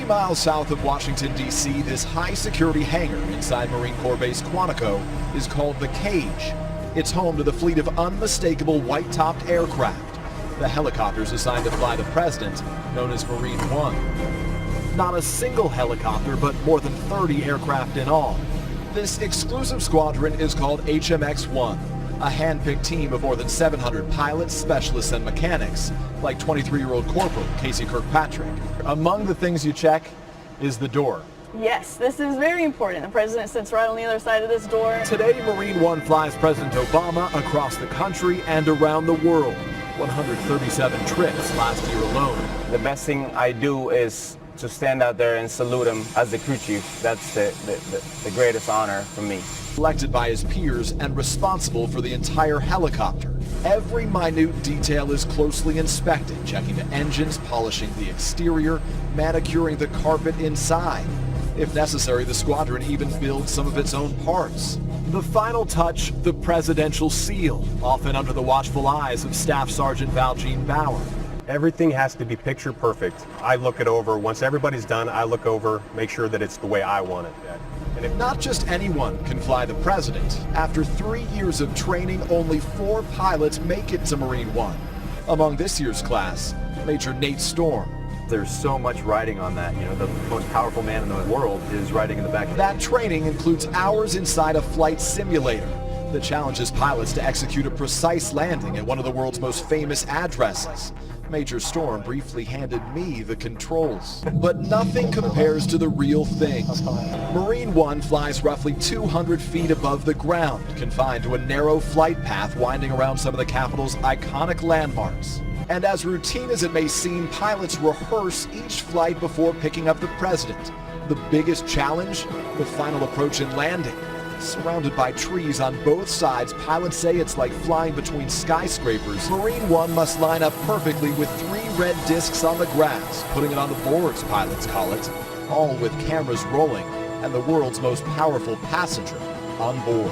3 miles south of Washington, D.C., this high-security hangar inside Marine Corps Base Quantico is called the Cage. It's home to the fleet of unmistakable white-topped aircraft, the helicopters assigned to fly the president, known as Marine One. Not a single helicopter, but more than 30 aircraft in all. This exclusive squadron is called HMX-1, a hand-picked team of more than 700 pilots, specialists, and mechanics, like 23-year-old Corporal Casey Kirkpatrick. Among the things you check is the door. Yes, this is very important. The president sits right on the other side of this door. Today, Marine One flies President Obama across the country and around the world. 137 trips last year alone. The best thing I do is to stand out there and salute him as the crew chief. That's the greatest honor for me. Selected by his peers and responsible for the entire helicopter. Every minute detail is closely inspected, checking the engines, polishing the exterior, manicuring the carpet inside. If necessary, the squadron even builds some of its own parts. The final touch, the presidential seal, often under the watchful eyes of Staff Sergeant Valjean Bauer. Everything has to be picture perfect. I look it over. Once everybody's done, I look over, make sure that it's the way I want it. And if not just anyone can fly the president, after 3 years of training, only 4 pilots make it to Marine One. Among this year's class, Major Nate Storm. There's so much riding on that. You know, the most powerful man in the world is riding in the back. That training includes hours inside a flight simulator that challenges pilots to execute a precise landing at one of the world's most famous addresses. Major Storm briefly handed me the controls. But nothing compares to the real thing. Marine One flies roughly 200 feet above the ground, confined to a narrow flight path winding around some of the capital's iconic landmarks. And as routine as it may seem, pilots rehearse each flight before picking up the president. The biggest challenge? The final approach and landing. Surrounded by trees on both sides, pilots say it's like flying between skyscrapers. Marine One must line up perfectly with 3 red discs on the grass, putting it on the boards, pilots call it, all with cameras rolling and the world's most powerful passenger on board.